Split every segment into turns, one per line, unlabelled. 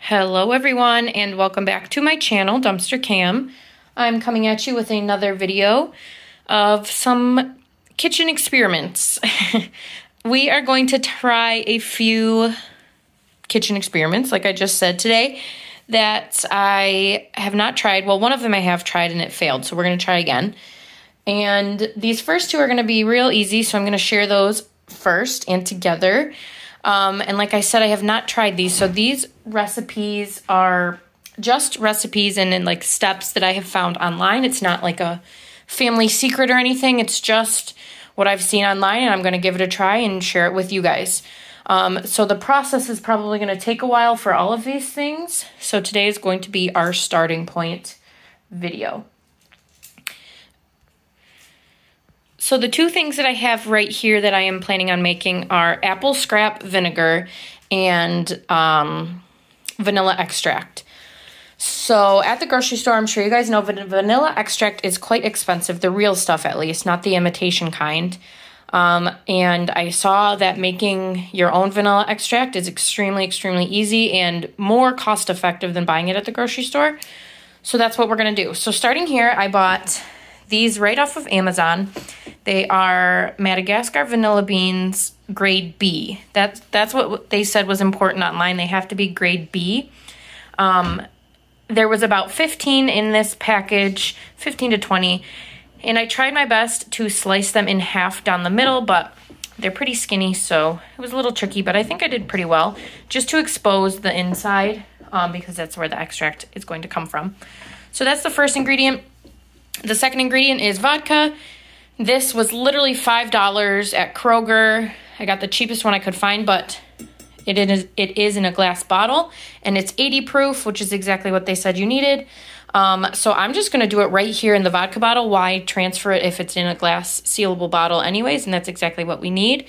Hello everyone and welcome back to my channel, Dumpster Cam. I'm coming at you with another video of some kitchen experiments. We are going to try a few kitchen experiments, like I just said today, that I have not tried. Well, one of them I have tried and it failed, so we're going to try again. And these first two are going to be real easy, so I'm going to share those first and together. And like I said, I have not tried these. So these recipes are just recipes and like steps that I have found online. It's not like a family secret or anything. It's just what I've seen online, and I'm going to give it a try and share it with you guys. So the process is probably going to take a while for all of these things. So today is going to be our starting point video. So the two things that I have right here that I am planning on making are apple scrap vinegar and vanilla extract. So at the grocery store, I'm sure you guys know vanilla extract is quite expensive, the real stuff at least, not the imitation kind. And I saw that making your own vanilla extract is extremely, extremely easy and more cost effective than buying it at the grocery store. So that's what we're going to do. So starting here, I bought these right off of Amazon. They are Madagascar vanilla beans grade B. That's what they said was important online. They have to be grade B. There was about 15 in this package, 15 to 20. And I tried my best to slice them in half down the middle, but they're pretty skinny, so it was a little tricky, but I think I did pretty well. Just to expose the inside, because that's where the extract is going to come from. So that's the first ingredient. The second ingredient is vodka. This was literally $5 at Kroger. I got the cheapest one I could find, but it is in a glass bottle, and it's 80 proof, which is exactly what they said you needed. So I'm just going to do it right here in the vodka bottle. Why transfer it if it's in a glass sealable bottle anyways? And that's exactly what we need.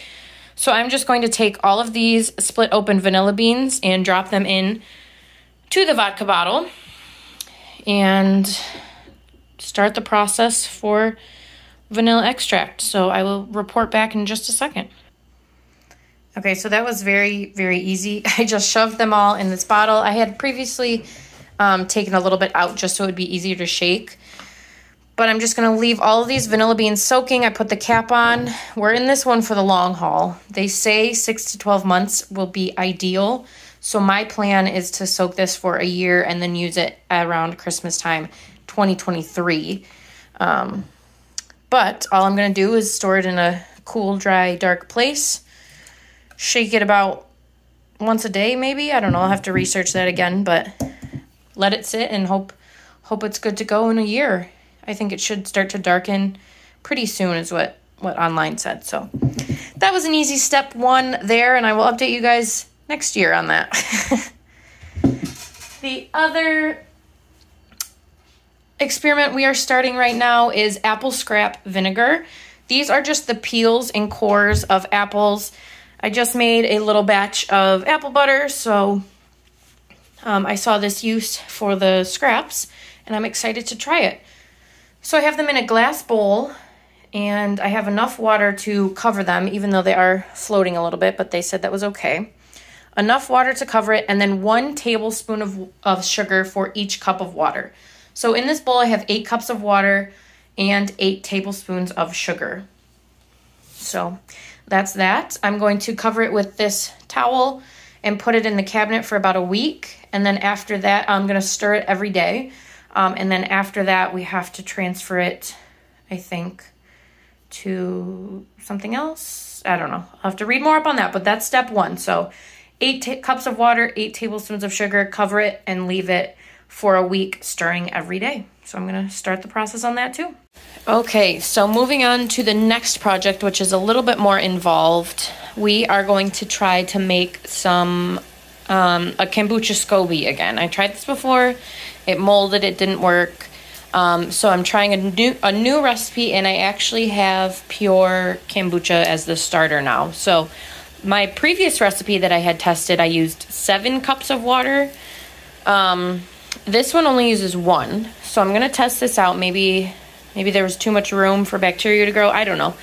So I'm just going to take all of these split open vanilla beans and drop them in to the vodka bottle and start the process for vanilla extract. So I will report back in just a second. Okay, so that was very, very easy. I just shoved them all in this bottle. I had previously taken a little bit out just so it would be easier to shake. But I'm just going to leave all of these vanilla beans soaking. I put the cap on. We're in this one for the long haul. They say 6 to 12 months will be ideal. So my plan is to soak this for a year and then use it around Christmas time, 2023. But all I'm going to do is store it in a cool, dry, dark place. Shake it about once a day, maybe. I don't know. I'll have to research that again, but let it sit and hope it's good to go in a year. I think it should start to darken pretty soon is what online said. So that was an easy step one there, and I will update you guys next year on that. The other experiment we are starting right now is apple scrap vinegar. These are just the peels and cores of apples. I just made a little batch of apple butter, so I saw this use for the scraps, and I'm excited to try it. So I have them in a glass bowl, and I have enough water to cover them, even though they are floating a little bit, but they said that was okay. Enough water to cover it, and then 1 tablespoon of sugar for each cup of water. So in this bowl, I have 8 cups of water and 8 tablespoons of sugar. So that's that. I'm going to cover it with this towel and put it in the cabinet for about a week. And then after that, I'm going to stir it every day. And then after that, we have to transfer it, I think, to something else. I don't know. I'll have to read more up on that, but that's step one. So 8 cups of water, 8 tablespoons of sugar, cover it and leave it for a week, stirring every day. So I'm going to start the process on that too. Okay, so moving on to the next project, which is a little bit more involved. We are going to try to make some a kombucha SCOBY again. I tried this before. It molded. It didn't work. So I'm trying a new recipe, and I actually have pure kombucha as the starter now. So my previous recipe that I had tested, I used 7 cups of water. This one only uses 1, so I'm going to test this out. Maybe there was too much room for bacteria to grow. I don't know.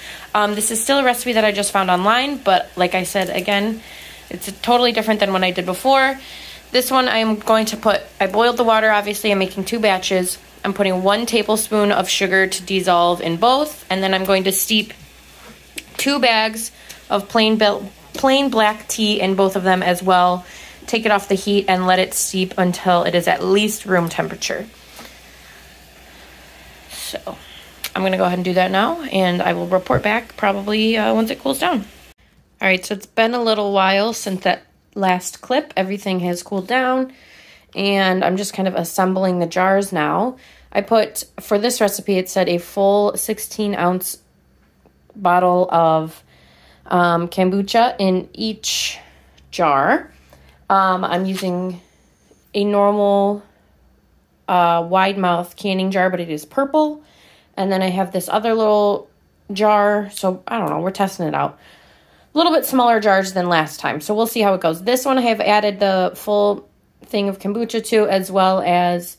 This is still a recipe that I just found online, but like I said, again, it's totally different than what I did before. This one I'm going to put, I boiled the water, obviously I'm making 2 batches. I'm putting 1 tablespoon of sugar to dissolve in both, and then I'm going to steep 2 bags of plain black tea in both of them as well. Take it off the heat and let it steep until it is at least room temperature. So I'm gonna go ahead and do that now, and I will report back probably once it cools down. All right, so it's been a little while since that last clip. Everything has cooled down, and I'm just kind of assembling the jars now. I put, for this recipe, it said a full 16-ounce bottle of kombucha in each jar. I'm using a normal wide mouth canning jar, but it is purple. And then I have this other little jar, so I don't know, we're testing it out. A little bit smaller jars than last time, so we'll see how it goes. This one I have added the full thing of kombucha to, as well as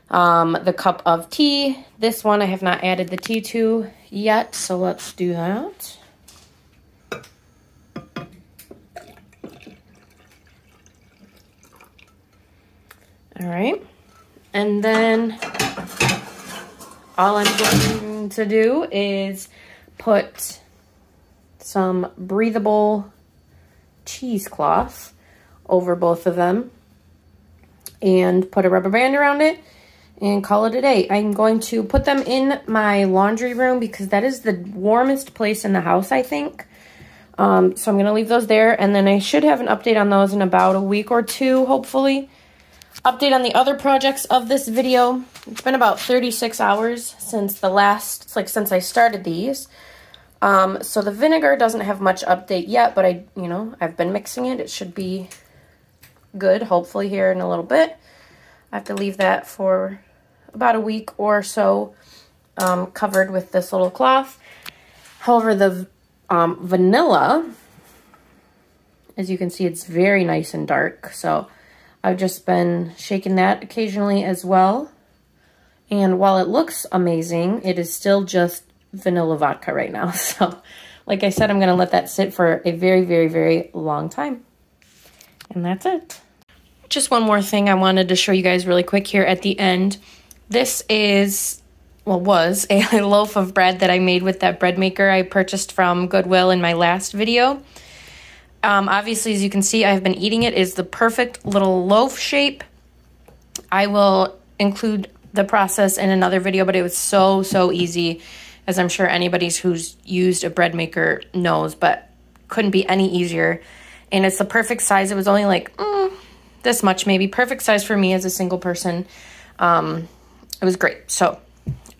the cup of tea. This one I have not added the tea to yet, so let's do that. All right, and then all I'm going to do is put some breathable cheesecloth over both of them and put a rubber band around it and call it a day. I'm going to put them in my laundry room because that is the warmest place in the house, I think. So I'm going to leave those there, and then I should have an update on those in about a week or 2, hopefully. Update on the other projects of this video. It's been about 36 hours since the last, since I started these. So the vinegar doesn't have much update yet, but I've been mixing it. It should be good, hopefully, here in a little bit. I have to leave that for about a week or so, covered with this little cloth. However, the vanilla, as you can see, it's very nice and dark. So I've just been shaking that occasionally as well. And while it looks amazing, it is still just vanilla vodka right now. So like I said, I'm going to let that sit for a very, very, very long time. And that's it. Just one more thing I wanted to show you guys really quick here at the end. This is, well, was a loaf of bread that I made with that bread maker I purchased from Goodwill in my last video. Obviously, as you can see, I've been eating it. It's the perfect little loaf shape. I will include the process in another video, but it was so, so easy, as I'm sure anybody who's used a bread maker knows, but couldn't be any easier. And it's the perfect size. It was only like this much, maybe. Perfect size for me as a single person. It was great. So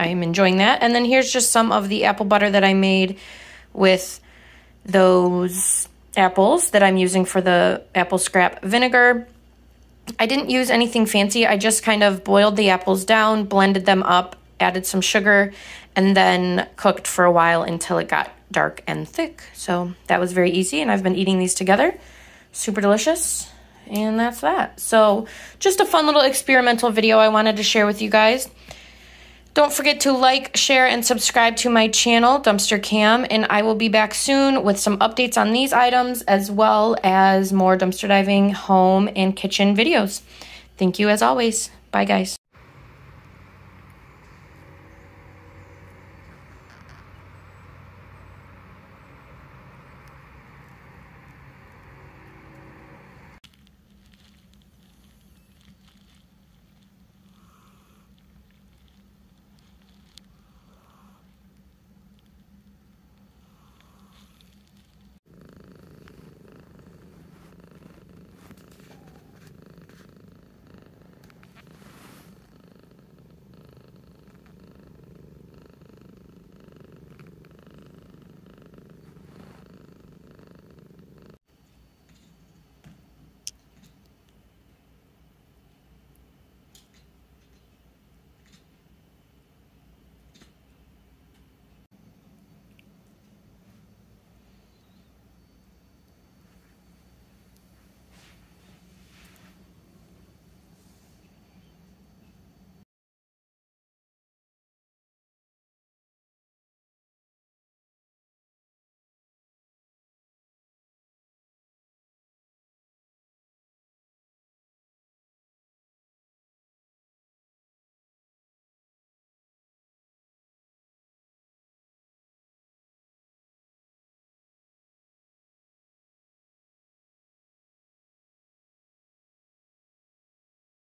I am enjoying that. And then here's just some of the apple butter that I made with those apples that I'm using for the apple scrap vinegar. I didn't use anything fancy. I just kind of boiled the apples down, blended them up, added some sugar, and then cooked for a while until it got dark and thick. So that was very easy, and I've been eating these together. Super delicious, and that's that. So just a fun little experimental video I wanted to share with you guys. Don't forget to like, share, and subscribe to my channel, Dumpster Cam, and I will be back soon with some updates on these items, as well as more dumpster diving, home, and kitchen videos. Thank you as always. Bye, guys.